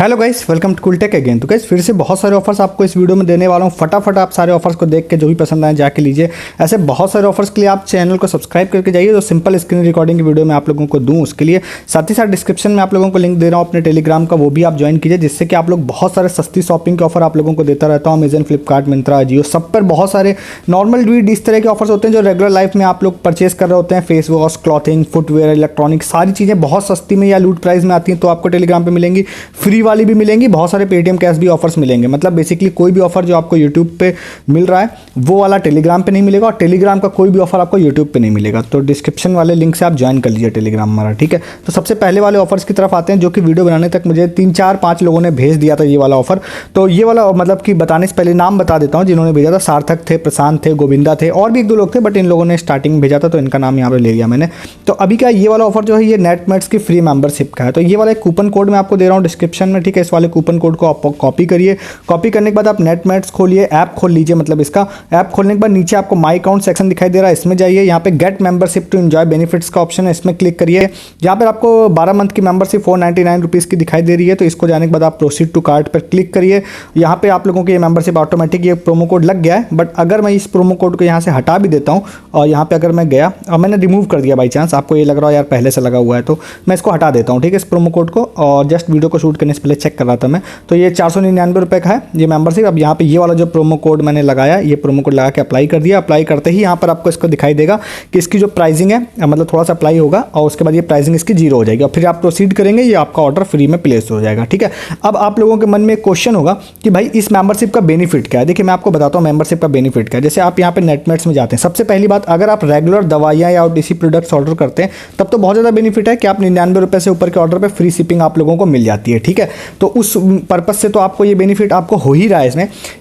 Hello guys, welcome to CoolTech again. तो guys फिर से बहुत सारे ऑफर्स आपको इस वीडियो में देने वाला हूँ। फटाफट आप सारे ऑफर्स को देख के जो भी पसंद आए जाके लीजिए। ऐसे बहुत सारे ऑफर्स के लिए आप चैनल को सब्सक्राइब करके जाइए। तो सिंपल स्क्रीन रिकॉर्डिंग की वीडियो मैं आप लोगों को दूँ उसके लिए साथ ही साथ डिस्क्रिप्शन में आप लोगों को लिंक दे रहा हूँ अपने टेलीग्राम का, वो भी आप ज्वाइन कीजिए, जिससे कि आप लोग बहुत सारे सस्ती शॉपिंग के ऑफर आप लोगों को देता रहता हूँ। अमेजन, फ्लिपकार्ट, मिंत्रा, जियो, सब पर बहुत सारे नॉर्मल डुइट इस तरह के ऑफर्स होते हैं जो रेगुलर लाइफ में आप लोग परचेस कर रहे होते हैं। Face wash, clothing, footwear, electronic, सारी चीज़ें बहुत सस्ती में या लूट प्राइस में आती हैं, तो आपको टेलीग्राम पर मिलेंगी। फ्री वाली भी मिलेंगी, बहुत सारे पेटीएम कैश भी ऑफर्स मिलेंगे। मतलब बेसिकली कोई भी ऑफर जो आपको यूट्यूब पे मिल रहा है वो वाला टेलीग्राम पे नहीं मिलेगा, और टेलीग्राम का कोई भी ऑफर आपको यूट्यूब पे नहीं मिलेगा। तो डिस्क्रिप्शन वाले लिंक से आप ज्वाइन कर लीजिए टेलीग्राम हमारा, ठीक है। तो सबसे पहले वाले ऑफर्स की तरफ आते हैं, जो कि वीडियो बनाने तक मुझे 3, 4, 5 लोगों ने भेज दिया था ये वाला ऑफर। तो ये वाला मतलब कि बताने से पहले नाम बता देता हूँ जिन्होंने भेजा था। सार्थक थे, प्रशांत थे, गोविंदा थे, और भी 1-2 लोग थे, बट इन लोगों ने स्टार्टिंग में भेजा था तो इनका नाम यहाँ पर ले लिया मैंने। तो अभी क्या ये वाला ऑफर जो है ये नेटमेट्स की फ्री मेंबरशिप का है। तो ये वाला एक कूपन कोड मैं आपको दे रहा हूँ डिस्क्रिप्शन में, ठीक है। इस वाले कूपन कोड को आप कॉपी करिए। कॉपी करने के बाद आप नेटमेट्स खोलिए, ऐप खोल लीजिए। मतलब इसका ऐप खोलने के बाद नीचे आपको माई अकाउंट सेक्शन दिखाई दे रहा है, इसमें जाइए। यहाँ पे get membership to enjoy benefits का ऑप्शन है, इसमें क्लिक करिए। यहाँ पर आपको 12 मंथ की मेंबरशिप 499 रुपीज़ की दिखाई दे रही है। तो इसको जाने के बाद आप प्रोसीड टू कार्ट पर क्लिक करिए। यहाँ पे आप लोगों की ये मेंबरशिप ऑटोमेटिक ये प्रोमो कोड लग गया है, बट अगर मैं इस प्रोमो कोड को यहाँ से हटा भी देता हूँ और यहाँ पे अगर मैं गया और मैंने रिमूव कर दिया बाई चांस, आपको ये लग रहा है यार पहले से लगा हुआ है, तो मैं इसको हटा देता हूँ, ठीक है, इस प्रोमो कोड को। और जस्ट वीडियो को शूट करने से पहले चेक कर रहा था मैं, तो ये 499 रुपये का है ये मेंबरशिप। अब यहाँ पे ये वाला जो प्रोमो कोड मैंने लगाया, ये प्रोमो कोड लगा के अप्लाई कर दिया। अप्लाई करते ही यहाँ पर आपको इसको दिखाई देगा कि इसकी जो प्राइसिंग है, मतलब थोड़ा सा अप्लाई होगा और उसके बाद ये प्राइसिंग इसकी 0 हो जाएगी, और फिर आप प्रोसीड करेंगे, ये आपका ऑर्डर फ्री में प्लेस हो जाएगा, ठीक है। अब आप लोगों के मन में एक क्वेश्चन होगा कि भाई इस मेंबरशिप का बेनिफिट क्या है। देखिए मैं आपको बताता हूँ मेंबरशिप का बेनिफिट क्या है। जैसे आप यहाँ पे नेटमेट्स में जाते हैं, सबसे पहली बात, अगर आप रेगुलर दवाइयाँ या OTC प्रोडक्ट्स ऑर्डर करते हैं तब तो बहुत ज़्यादा बेनिफिट है कि आप 99 रुपये से ऊपर के ऑर्डर पर फ्री शिपिंग आप लोगों को मिल जाती है, ठीक है। तो उस पर्पज़ से तो आपको ये बेनिफिट आपको हो ही रहा है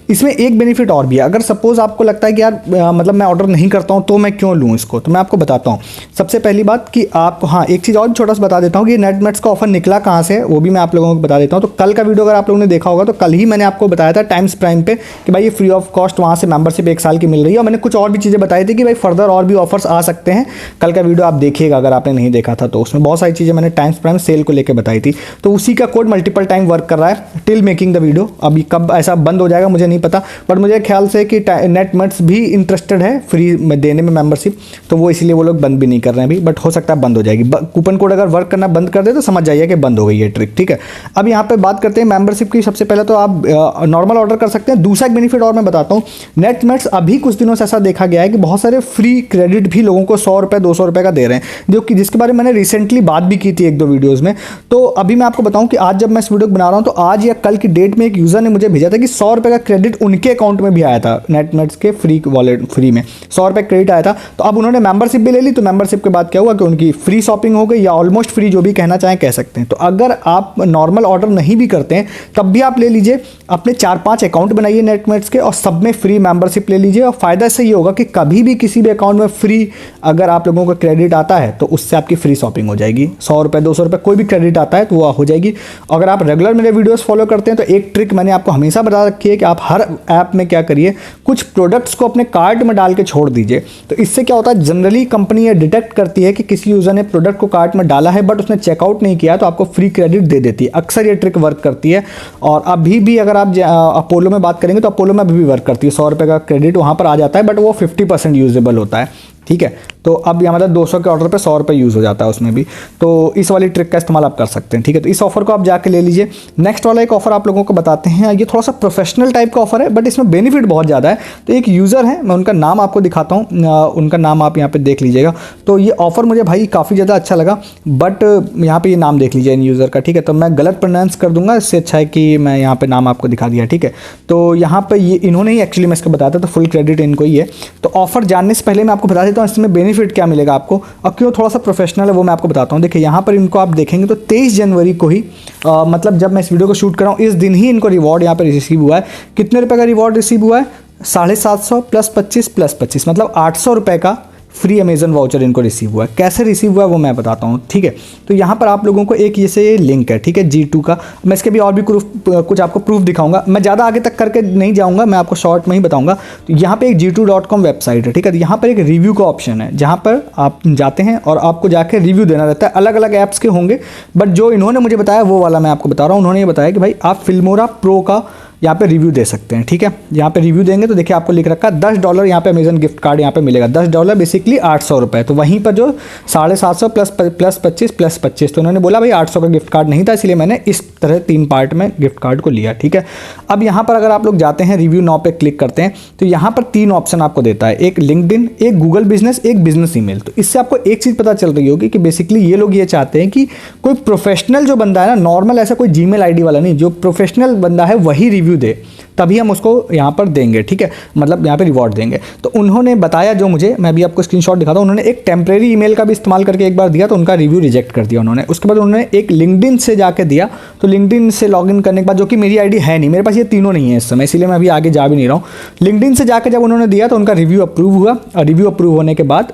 इसमें एक बेनिफिट और भी है। अगर सपोज आपको लगता है कि यार मतलब मैं ऑर्डर नहीं करता हूं तो मैं क्यों लूं इसको, तो मैं आपको बताता हूं। सबसे पहली बात कि आप, हाँ एक चीज़ और छोटा सा बता देता हूं कि नेटमेट्स का ऑफर निकला कहां से, वो भी मैं आप लोगों को बता देता हूं। तो कल का वीडियो अगर आप लोगों ने देखा होगा तो कल ही मैंने आपको बताया था टाइम्स प्राइम पे कि भाई ये फ्री ऑफ कॉस्ट वहां से मेंबरशिप 1 साल की मिल रही है, और मैंने कुछ और भी चीज़ें बताई थी कि भाई फर्दर और भी ऑफर्स आ सकते हैं। कल का वीडियो आप देखिएगा अगर आपने नहीं देखा था, तो उसमें बहुत सारी चीज़ें मैंने टाइम्स प्राइम सेल को लेकर बताई थी। तो उसी का कोड मल्टीपल टाइम वर्क कर रहा है टिल मेकिंग द वीडियो। अभी कब ऐसा बंद हो जाएगा मुझे नहीं पता, बट मुझे ख्याल से कि नेटमेट्स भी इंटरेस्टेड है फ्री में देने में मेंबरशिप, तो वो इसलिए वो लोग बंद भी नहीं कर रहे हैं अभी, बट हो सकता है बंद हो जाएगी। कूपन कोड अगर वर्क करना बंद कर दे तो समझ जाइए कि बंद हो गई है ट्रिक, ठीक है। अब यहाँ पे बात करते हैं मेंबरशिप की। सबसे पहले तो आप नॉर्मल ऑर्डर कर सकते हैं। दूसरा एक बेनिफिट और मैं बताता हूँ, नेटमेट्स अभी कुछ दिनों से ऐसा देखा गया है कि बहुत सारे फ्री क्रेडिट भी लोगों को 100 रुपये 200 रुपये का दे रहे हैं, जो कि जिसके बारे में मैंने रिसेंटली बात भी की थी 1-2 वीडियोज़ में। तो अभी मैं आपको बताऊँ कि आज जब मैं इस वीडियो बना रहा हूँ तो आज या कल की डेट में एक यूज़र ने मुझे भेजा था कि 100 रुपये का क्रेडिट उनके अकाउंट में भी आया था। नेटमेट्स के फ्री वॉलेट फ्री में 100 रुपये क्रेडिट आया था। तो अब उन्होंने मेंबरशिप भी ले ली, तो मेंबरशिप के बाद क्या हुआ कि उनकी फ्री शॉपिंग हो गई, या ऑलमोस्ट फ्री, जो भी कहना चाहें कह सकते हैं। तो अगर आप नॉर्मल ऑर्डर नहीं भी करते हैं तब भी आप ले लीजिए, अपने 4-5 अकाउंट बनाइए नेटमेट्स के और सब में फ्री मेंबरशिप ले लीजिए। और फायदा इससे ये होगा कि कभी भी किसी भी अकाउंट में फ्री अगर आप लोगों को क्रेडिट आता है तो उससे आपकी फ्री शॉपिंग हो जाएगी। 100 रुपये 200 रुपये कोई भी क्रेडिट आता है तो वो हो जाएगी। अगर आप रेगुलर मेरे वीडियोस फॉलो करते हैं तो एक ट्रिक मैंने आपको हमेशा बता रखी है कि आप हर ऐप में क्या करिए, कुछ प्रोडक्ट्स को अपने कार्ट में डाल के छोड़ दीजिए। तो इससे क्या होता है, जनरली कंपनी ये डिटेक्ट करती है कि किसी यूजर ने प्रोडक्ट को कार्ट में डाला है बट उसने चेकआउट नहीं किया, तो आपको फ्री क्रेडिट दे देती है। अक्सर ये ट्रिक वर्क करती है, और अभी भी अगर आप अपोलो में बात करेंगे तो अपोलो में अभी भी वर्क करती है। 100 रुपये का क्रेडिट वहाँ पर आ जाता है, बट वो 50% यूजेबल होता है, ठीक है। तो अब यहाँ मतलब 200 के ऑर्डर पे 100 रुपये यूज़ हो जाता है उसमें भी। तो इस वाली ट्रिक का इस्तेमाल आप कर सकते हैं, ठीक है। तो इस ऑफर को आप जाके ले लीजिए। नेक्स्ट वाला एक ऑफर आप लोगों को बताते हैं, ये थोड़ा सा प्रोफेशनल टाइप का ऑफर है बट इसमें बेनिफिट बहुत ज़्यादा है। तो एक यूज़र है, मैं उनका नाम आपको दिखाता हूँ, उनका नाम आप यहाँ पर देख लीजिएगा। तो ये ऑफर मुझे भाई काफ़ी ज़्यादा अच्छा लगा, बट यहाँ पर ये नाम देख लीजिए इन यूज़र का, ठीक है। तो मैं गलत प्रोनाउंस कर दूंगा, इससे अच्छा है कि मैं यहाँ पर नाम आपको दिखा दिया, ठीक है। तो यहाँ पर ये इन्होंने ही एक्चुअली मैं इसको बताया था, तो फुल क्रेडिट इनको ही है। तो ऑफर जानने से पहले मैं आपको बता देता हूँ इसमें बेनिफिट क्या मिलेगा आपको और क्यों थोड़ा सा प्रोफेशनल है वो मैं आपको बताता हूँ। देखिए यहाँ पर इनको आप देखेंगे तो 23 जनवरी को ही मतलब जब मैं इस वीडियो को शूट कर रहा हूँ इस दिन ही इनको रिवॉर्ड यहाँ पर रिसीव हुआ है। कितने रुपए का रिवॉर्ड रिसीव हुआ है? 750 + 25 + 25 मतलब 800 रुपये का फ्री अमेजन वाउचर इनको रिसीव हुआ है। कैसे रिसीव हुआ है वो मैं बताता हूँ, ठीक है। तो यहाँ पर आप लोगों को एक ये लिंक है, ठीक है, G2 का। मैं इसके भी और भी कुछ आपको प्रूफ दिखाऊंगा, मैं ज़्यादा आगे तक करके नहीं जाऊँगा, मैं आपको शॉर्ट में ही बताऊँगा। तो यहाँ पर एक G2.com वेबसाइट है, ठीक है। यहाँ पर एक रिव्यू का ऑप्शन है, जहाँ पर आप जाते हैं और आपको जाकर रिव्यू देना रहता है। अलग अलग ऐप्स के होंगे, बट जो इन्होंने मुझे बताया वो वाला मैं आपको बता रहा हूँ। उन्होंने ये बताया कि भाई आप फिल्मोरा प्रो का यहाँ पे रिव्यू दे सकते हैं, ठीक है। यहाँ पे रिव्यू देंगे तो देखिए आपको लिख रखा है $10 यहाँ पे अमेजन गिफ्ट कार्ड यहाँ पे मिलेगा। $10 बेसिकली 800 रुपये। तो वहीं पर जो 750 प्लस 25 तो उन्होंने बोला भाई 800 का गिफ्ट कार्ड नहीं था, इसलिए मैंने इस तरह 3 पार्ट में गिफ्ट कार्ड को लिया, ठीक है। अब यहाँ पर अगर आप लोग जाते हैं रिव्यू नाउ पे क्लिक करते हैं तो यहाँ पर 3 ऑप्शन आपको देता है, एक लिंक्डइन, एक गूगल बिजनेस, एक बिजनेस ईमेल। तो इससे आपको एक चीज़ पता चल रही होगी कि बेसिकली ये लोग ये चाहते हैं कि कोई प्रोफेशनल जो बंदा है ना, नॉर्मल ऐसा कोई जीमेल आईडी वाला नहीं, जो प्रोफेशनल बंदा है वही रिव्यू दे, तभी हम उसको यहाँ पर देंगे, ठीक है, मतलब यहाँ पे रिवॉर्ड देंगे। तो उन्होंने बताया जो मुझे, मैं भी आपको स्क्रीनशॉट दिखाता हूँ, उन्होंने एक टेम्परेरी ईमेल का भी इस्तेमाल करके एक बार दिया तो उनका रिव्यू रिजेक्ट कर दिया उन्होंने। उसके बाद उन्होंने एक लिंक्डइन से जाके दिया, तो लिंक्डइन से लॉगिन करने के बाद, जो कि मेरी आईडी है नहीं, मेरे पास ये तीनों नहीं है इस समय, इसलिए मैं अभी आगे जा भी नहीं रहा हूँ। लिंक्डइन से जाकर जब उन्होंने दिया तो उनका रिव्यू अप्रूव हुआ, और रिव्यू अप्रूव होने के बाद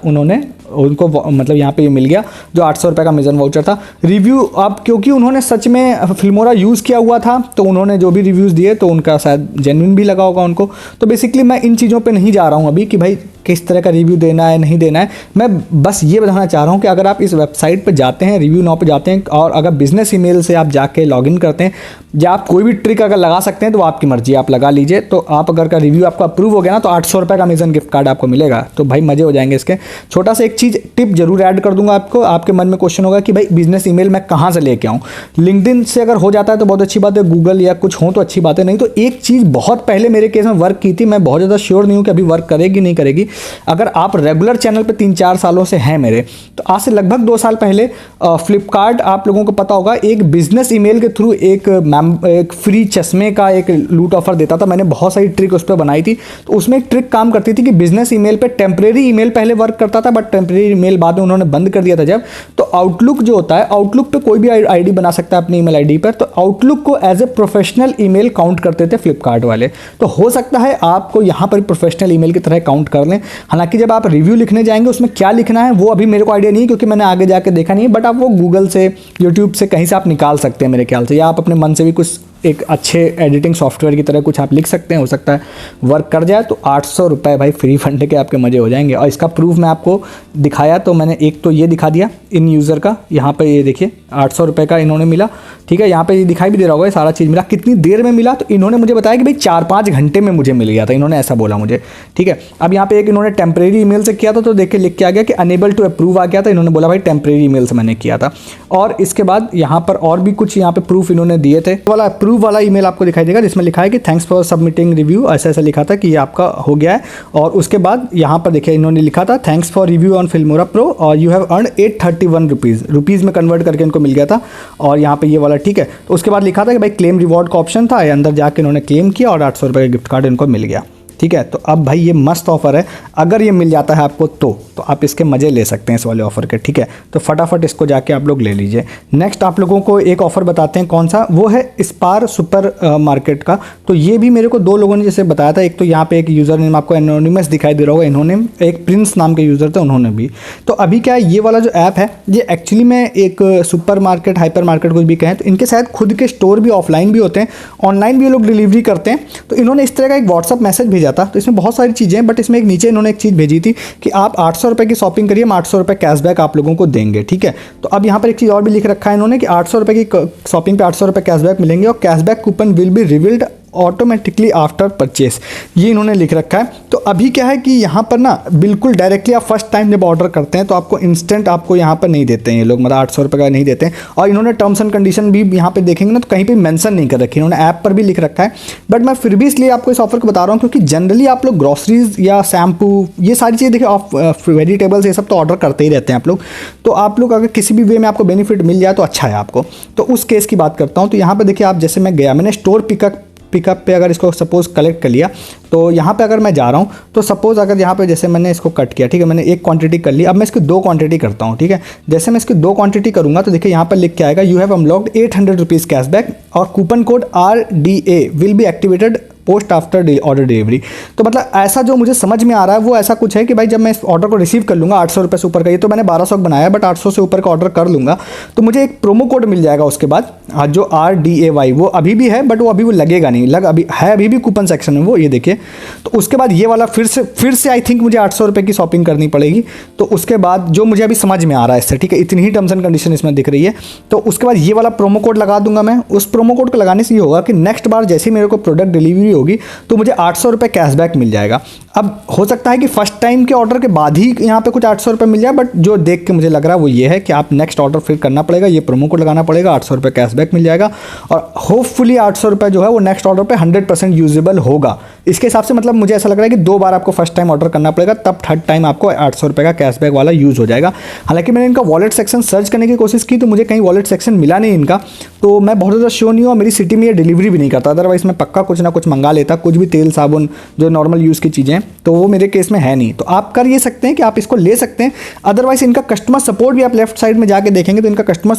उनको मतलब यहाँ पे ये मिल गया जो 800 रुपये का अमेजन वाउचर था। रिव्यू अब क्योंकि उन्होंने सच में फिल्मोरा यूज़ किया हुआ था, तो उन्होंने जो भी रिव्यूज़ दिए तो उनका शायद जेन्युइन भी लगा होगा उनको। तो बेसिकली मैं इन चीज़ों पे नहीं जा रहा हूँ अभी कि भाई किस तरह का रिव्यू देना है नहीं देना है। मैं बस ये बताना चाह रहा हूँ कि अगर आप इस वेबसाइट पर जाते हैं, रिव्यू नाउ पे जाते हैं, और अगर बिजनेस ईमेल से आप जाके लॉगिन करते हैं, या आप कोई भी ट्रिक अगर लगा सकते हैं तो आपकी मर्जी, आप लगा लीजिए। तो आप अगर का रिव्यू आपका अप्रूव हो गया ना, तो 800 रुपये का अमेजन गिफ्ट कार्ड आपको मिलेगा। तो भाई मजे हो जाएंगे इसके। छोटा सा एक चीज़ टिप जरूर ऐड कर दूंगा आपको। आपके मन में क्वेश्चन होगा कि भाई बिजनेस ईमेल मैं कहाँ से लेके आऊँ। लिंक्डइन से अगर हो जाता है तो बहुत अच्छी बात है, गूगल या कुछ हो तो अच्छी बात है, नहीं तो एक चीज़ बहुत पहले मेरे केस में वर्क की थी, मैं बहुत ज़्यादा श्योर नहीं हूँ कि अभी वर्क करेगी नहीं करेगी। अगर आप रेगुलर चैनल पे 3-4 सालों से हैं मेरे, तो आज से लगभग 2 साल पहले फ्लिपकार्ट, आप लोगों को पता होगा, एक बिजनेस ईमेल के थ्रू एक फ्री चश्मे का एक लूट ऑफर देता था। मैंने बहुत सारी ट्रिक उस पर बनाई थी। तो उसमें एक ट्रिक काम करती थी कि बिजनेस ईमेल पे टेम्परेरी ईमेल पहले वर्क करता था, बट टेम्परेरी ईमेल बाद में उन्होंने बंद कर दिया था जब। तो आउटलुक जो होता है, आउटलुक पे कोई भी आईडी बना सकता है अपनी ईमेल आईडी पर, तो आउटलुक को as a professional email count करते थे फ्लिपकार्ट वाले। तो हो सकता है आपको यहाँ पर प्रोफेशनल ईमेल की तरह काउंट कर लें। हालांकि जब आप रिव्यू लिखने जाएंगे उसमें क्या लिखना है वो अभी मेरे को आइडिया नहीं है, क्योंकि मैंने आगे जाके देखा नहीं है, बट आप वो गूगल से, यूट्यूब से, कहीं से आप निकाल सकते हैं मेरे ख्याल से, या आप अपने मन से भी कुछ एक अच्छे एडिटिंग सॉफ्टवेयर की तरह कुछ आप लिख सकते हैं, हो सकता है वर्क कर जाए। तो 800 रुपये भाई फ्री फंड के आपके मजे हो जाएंगे। और इसका प्रूफ मैं आपको दिखाया, तो मैंने एक तो ये दिखा दिया इन यूज़र का, यहाँ पे ये देखिए 800 रुपये का इन्होंने मिला, ठीक है। यहाँ पे ये दिखाई भी दे रहा होगा, ये सारा चीज़ मिला। कितनी देर में मिला, तो इन्होंने मुझे बताया कि भाई 4-5 घंटे में मुझे मिल गया था, इन्होंने ऐसा बोला मुझे, ठीक है। अब यहाँ पे एक इन्होंने टेम्परेरी ईमेल से किया था, तो देखिए लिख के आ गया कि अनेबल टू अप्रूव आ गया था। इन्होंने बोला भाई टेम्परेरी ईमेल से मैंने किया था। और इसके बाद यहाँ पर और भी कुछ यहाँ पे प्रूफ इन्होंने दिए थे। वाला अप्रूव वाला ईमेल आपको दिखाई देगा, जिसमें लिखा है कि थैंक्स फॉर सबमिटिंग रिव्यू, ऐसा ऐसा लिखा था कि ये आपका हो गया है। और उसके बाद यहाँ पर देखिए इन्होंने लिखा था thanks for review on Filmora pro और यू हैव अर्न 831 रुपीज़ में कन्वर्ट करके इनको मिल गया था। और यहाँ पे ये वाला, ठीक है। तो उसके बाद लिखा था कि भाई क्लेम रिवॉर्ड का ऑप्शन था, अंदर जाके इन्होंने क्लेम किया और 800 रुपये का गिफ्ट कार्ड इनको मिल गया, ठीक है। तो अब भाई ये मस्त ऑफर है, अगर ये मिल जाता है आपको तो आप इसके मज़े ले सकते हैं इस वाले ऑफर के, ठीक है। तो फटाफट इसको जाके आप लोग ले लीजिए। नेक्स्ट आप लोगों को एक ऑफर बताते हैं, कौन सा, वो है स्पार सुपर मार्केट का। तो ये भी मेरे को 2 लोगों ने जैसे बताया था। एक तो यहाँ पे एक यूज़र नेम आपको एनोनिमस दिखाई दे रहा होगा, इन्होंने, एक प्रिंस नाम के यूज़र थे उन्होंने भी। तो अभी क्या है, ये वाला जो ऐप है ये एक्चुअली में एक सुपर मार्केट, हाइपर मार्केट कुछ भी कहें, तो इनके शायद खुद के स्टोर भी ऑफलाइन भी होते हैं, ऑनलाइन भी ये लोग डिलीवरी करते हैं। तो इन्होंने इस तरह का एक व्हाट्सअप मैसेज भेजा था। तो बहुत सारी चीज़ें, बट इसमें एक नीचे इन्होंने एक चीज़ भेजी थी कि आप 800 रुपये की शॉपिंग करिए, हम 800 रुपये कैशबैक आप लोगों को देंगे, ठीक है। तो अब यहाँ पर एक चीज़ और भी लिख रखा है इन्होंने कि 800 रुपये की शॉपिंग पे 800 रुपये कैशबैक मिलेंगे और cashback coupon will be revealed automatically after purchase, ये इन्होंने लिख रखा है। तो अभी क्या है कि यहाँ पर ना बिल्कुल डायरेक्टली आप फर्स्ट टाइम जब ऑर्डर करते हैं तो आपको इंस्टेंट आपको यहाँ पर नहीं देते हैं ये लोग, मतलब 800 रुपये का नहीं देते हैं। और इन्होंने टर्म्स एंड कंडीशन भी यहाँ पे देखेंगे ना तो कहीं पे मेंशन नहीं कर रखी, इन्होंने ऐप पर भी लिख रखा है। बट मैं फिर भी इसलिए आपको इस ऑफर को बता रहा हूँ क्योंकि जनरली आप लोग ग्रॉसरीज या शैम्पू ये सारी चीज़ें देखिए, वेजिटेबल्स ये सब तो ऑर्डर करते ही रहते हैं आप लोग। तो आप लोग अगर किसी भी वे में आपको बेनिफिट मिल जाए तो अच्छा है आपको। तो उस केस की बात करता हूँ। तो यहाँ पर देखिए आप, जैसे मैं गया, मैंने स्टोर पिकअप पे अगर इसको सपोज कलेक्ट कर लिया, तो यहाँ पे अगर मैं जा रहा हूँ तो सपोज अगर यहाँ पे जैसे मैंने इसको कट किया, ठीक है, मैंने एक क्वांटिटी कर ली, अब मैं इसकी 2 क्वांटिटी करता हूँ, ठीक है। जैसे मैं इसकी 2 क्वांटिटी करूँगा तो देखिए यहाँ पर लिख के आएगा you have unlocked 800 rupees cashback और coupon code RDA will be activated post after order delivery. तो मतलब ऐसा जो मुझे समझ में आ रहा है वो ऐसा कुछ है कि भाई जब मैं इस ऑर्डर को रिसीव कर लूँगा 800 रुपये से ऊपर का, ये तो मैंने 1200 बनाया बट 800 से ऊपर का ऑर्डर कर लूँगा तो मुझे एक प्रोमो कोड मिल जाएगा उसके बाद, जो RDAY वो अभी भी है बट वो अभी वो लगेगा नहीं, अभी है, अभी भी कूपन सेक्शन में वो, ये देखिए। तो उसके बाद ये वाला फिर से आई थिंक मुझे 800 रुपये की शॉपिंग करनी पड़ेगी। तो उसके बाद जो मुझे अभी समझ में आ रहा है इससे, ठीक है, इतनी ही टर्म्स एंड कंडीशन इसमें दिख रही है। तो उसके बाद ये वाला प्रोमो कोड लगा दूंगा मैं। उस प्रोमो कोड को लगाने से ये होगा कि नेक्स्ट बार जैसे ही मेरे को प्रोडक्ट डिलीवरी होगी तो मुझे 800 रुपये कैशबैक मिल जाएगा। अब हो सकता है कि फर्स्ट टाइम के ऑर्डर के बाद ही यहाँ पे कुछ 800 रुपये मिल जाए, बट जो देख के मुझे लग रहा है वो ये है कि आप नेक्स्ट ऑर्डर फिर करना पड़ेगा, ये प्रोमो कोड लगाना पड़ेगा, 800 रुपये कैशबैक मिल जाएगा और होपफुली 800 रुपये जो है वो नेक्स्ट ऑर्डर पे 100% यूजेबल होगा। इसके हिसाब से मतलब मुझे ऐसा लग रहा है कि 2 बार आपको फर्स्ट टाइम ऑर्डर करना पड़ेगा, तब थर्ड टाइम आपको 800 रुपये का कैशबैक वाला यूज़ हो जाएगा। हालांकि मैंने इनका वॉलेट सेक्शन सर्च करने की कोशिश की तो मुझे कहीं वॉलेट सेक्शन मिला नहीं इनका, तो मैं बहुत ज़्यादा श्योर नहीं हूँ। मेरी सिटी में ये डिलीवरी भी नहीं करता, अदरवाइज मैं पक्का कुछ ना कुछ मंगा लेता, कुछ भी तेल साबुन जो नॉर्मल यूज़ की चीज़ें, तो वो मेरे केस में है नहीं। तो आप कर ये सकते हैं कि आप इसको ले सकते हैं। अदरवाइज इनका कस्टमर सपोर्ट भी आप लेफ्ट साइड में जाके देखेंगे तो इनका कस्टमर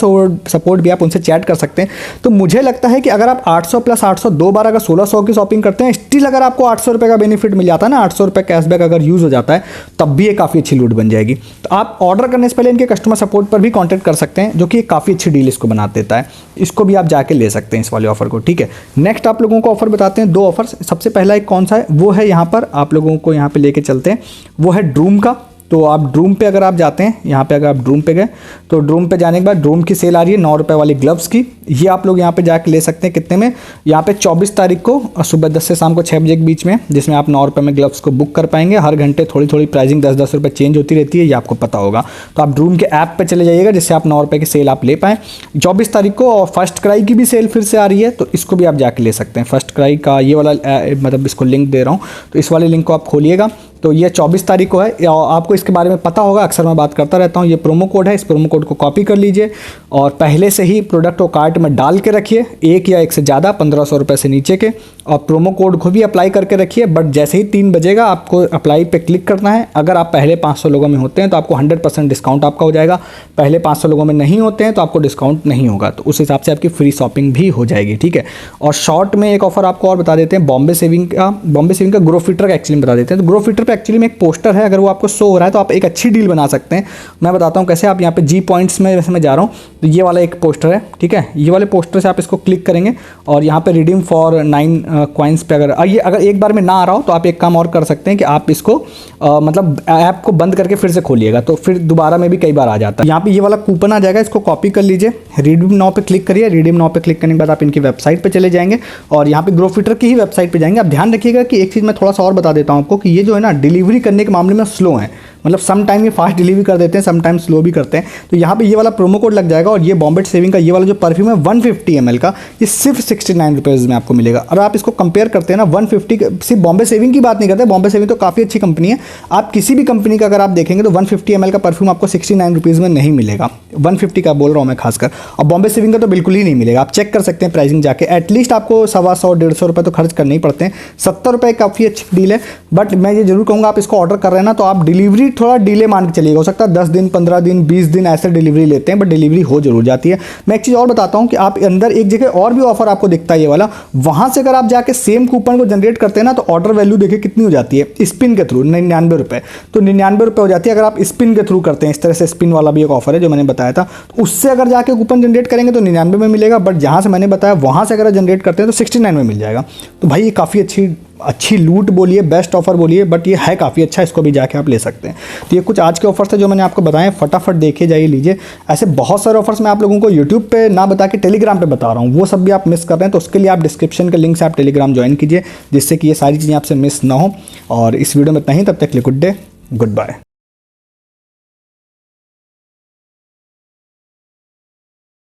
सपोर्ट भी आप उनसे चैट कर सकते हैं। तो मुझे लगता है कि अगर आप 800 + 800 2 बार अगर 1600 की शॉपिंग करते हैं, स्टिल अगर आपको 800 रुपये का बेनिफिट मिल जाता है ना, 800 रुपये कैशबैक अगर यूज़ हो जाता है, तब भी ये काफ़ी अच्छी लूट बन जाएगी। तो आप ऑर्डर करने से पहले इनके कस्टमर सपोर्ट पर भी कॉन्टैक्ट कर सकते हैं, जो कि एक काफ़ी अच्छी डील इसको बना देता है। इसको भी आप जाके ले सकते हैं इस वाले ऑफर को, ठीक है। नेक्स्ट आप लोगों को ऑफर बताते हैं, 2 ऑफर्स। सबसे पहला एक कौन सा है, वो है यहाँ पर आप लोगों को यहाँ पे लेके चलते हैं, वो है ड्रूम का। तो आप ड्रूम पे अगर आप जाते हैं, यहाँ पे अगर आप ड्रूम पे गए तो ड्रूम पे जाने के बाद ड्रूम की सेल आ रही है 9 रुपये वाली ग्लव्स की। ये आप लोग यहाँ पे जाके ले सकते हैं। कितने में? यहाँ पे 24 तारीख को सुबह 10 से शाम को 6 बजे के बीच में, जिसमें आप 9 रुपये में ग्लव्स को बुक कर पाएंगे। हर घंटे थोड़ी थोड़ी प्राइसिंग 10-10 रुपये चेंज होती रहती है, ये आपको पता होगा। तो आप ड्रूम के ऐप पर चले जाइएगा जिससे आप 9 रुपये की सेल आप ले पाएँ 24 तारीख को। और फर्स्ट क्राई की भी सेल फिर से आ रही है, तो इसको भी आप जाके ले सकते हैं। फर्स्ट क्राई का ये वाला मतलब इसको लिंक दे रहा हूँ, तो इस वाले लिंक को आप खोलिएगा। तो ये 24 तारीख को है, आपको इसके बारे में पता होगा, अक्सर मैं बात करता रहता हूँ। ये प्रोमो कोड है, इस प्रोमो कोड को कॉपी कर लीजिए और पहले से ही प्रोडक्ट को कार्ट में डाल के रखिए, एक या एक से ज़्यादा 1500 रुपये से नीचे के, और प्रोमो कोड को भी अप्लाई करके रखिए। बट जैसे ही 3 बजेगा आपको अप्लाई पे क्लिक करना है। अगर आप पहले 500 लोगों में होते हैं तो आपको 100% डिस्काउंट आपका हो जाएगा। पहले 500 लोगों में नहीं होते हैं तो आपको डिस्काउंट नहीं होगा, तो उस हिसाब से आपकी फ्री शॉपिंग भी हो जाएगी, ठीक है। और शॉर्ट में एक ऑफर आपको और बता देते हैं, बॉम्बे सेविंग का ग्रो फिटर का एक्चुअली बता देते हैं। तो ग्रो फिटर पर एक्चुअली में एक पोस्टर है, अगर वो आपको शो हो रहा है तो आप एक अच्छी डील बना सकते हैं। मैं बताता हूँ कैसे। आप यहाँ पे जी पॉइंट्स में वैसे मैं जा रहा हूँ, तो ये वाला एक पोस्टर है, ठीक है। ये वाले पोस्टर से आप इसको क्लिक करेंगे और यहाँ पे रिडीम फॉर 9 कॉइन्स पे अगर एक बार में ना आ रहा हो तो आप एक काम और कर सकते हैं कि आप इसको मतलब ऐप को बंद करके फिर से खोलिएगा, तो फिर दोबारा में भी कई बार आ जाता है। यहाँ पे ये वाला कूपन आ जाएगा, इसको कॉपी कर लीजिए, रिडीम नाउ पे क्लिक करिए। रिडीम नाउ पे क्लिक करने के बाद आप इनकी वेबसाइट पे चले जाएंगे और यहाँ पे ग्रो फिटर की ही वेबसाइट पे जाएंगे। आप ध्यान रखिएगा कि एक चीज़ मैं थोड़ा सा और बता देता हूँ आपको कि ये जो है ना डिलीवरी करने के मामले में स्लो है, मतलब सम टाइम ये फास्ट डिलीवरी कर देते हैं, सम टाइम स्लो भी करते हैं। तो यहाँ पे ये वाला प्रोमो कोड लग जाएगा और ये बॉम्बे सेविंग का ये वाला जो परफ्यूम है 150 ml का, ये सिर्फ 69 रुपीज़ में आपको मिलेगा। और आप इसको कंपेयर करते हैं ना 150, सिर्फ बॉम्बे सेविंग की बात नहीं करते, बॉम्बे सेविंग तो काफ़ी अच्छी कंपनी है। आप किसी भी कंपनी का अगर आप देखेंगे तो 150 ml का परफ्यूम आपको 69 रुपीज़ में नहीं मिलेगा। 150 का बोल रहा हूँ मैं खासकर, और बॉम्बे सेविंग का तो बिल्कुल ही नहीं मिलेगा। आप चेक कर सकते हैं प्राइसिंग जाके, एटलीस्ट आपको 125-150 रुपये तो खर्च करने ही पड़ते हैं। 70 रुपये काफ़ी अच्छी डील है। बट मैं ये जरूर कहूँगा, आप इसको ऑर्डर कर रहे हैं ना तो आप डिलीवरी थोड़ा डिले मान के चलिएगा। हो सकता है 10 दिन, 15 दिन, 20 दिन ऐसे डिलीवरी लेते हैं, बट डिलीवरी हो जरूर जाती है। मैं एक चीज़ और बताता हूँ कि आप अंदर एक जगह और भी ऑफर आपको दिखता है ये वाला, वहाँ से अगर आप जाके सेम कूपन को जनरेट करते हैं ना तो ऑर्डर वैल्यू देखिए कितनी हो जाती है स्पिन के थ्रू, 99 रुपये। तो 99 रुपये हो जाती है अगर आप स्पिन के थ्रू करते हैं। इस तरह से स्पिन वाला भी एक ऑफर है जो मैंने बताया था, तो उससे अगर जाके कूपन जनरेट करेंगे तो 99 में मिलेगा। बट जहाँ से मैंने बताया वहाँ से अगर जनरेट करते हैं तो 69 में मिल जाएगा। तो भाई ये काफ़ी अच्छी लूट बोलिए, बेस्ट ऑफर बोलिए, बट ये है काफ़ी अच्छा, इसको भी जाके आप ले सकते हैं। तो ये कुछ आज के ऑफर्स थे जो मैंने आपको बताए, फटाफट देखे जाइए, लीजिए। ऐसे बहुत सारे ऑफर्स मैं आप लोगों को यूट्यूब पे ना बता के टेलीग्राम पे बता रहा हूँ, वो सब भी आप मिस कर रहे हैं। तो उसके लिए आप डिस्क्रिप्शन के लिंक से आप टेलीग्राम ज्वाइन कीजिए, जिससे कि ये सारी चीज़ें आपसे मिस ना हो। और इस वीडियो में इतना ही, तब तक के लिए गुड डे, गुड बाय।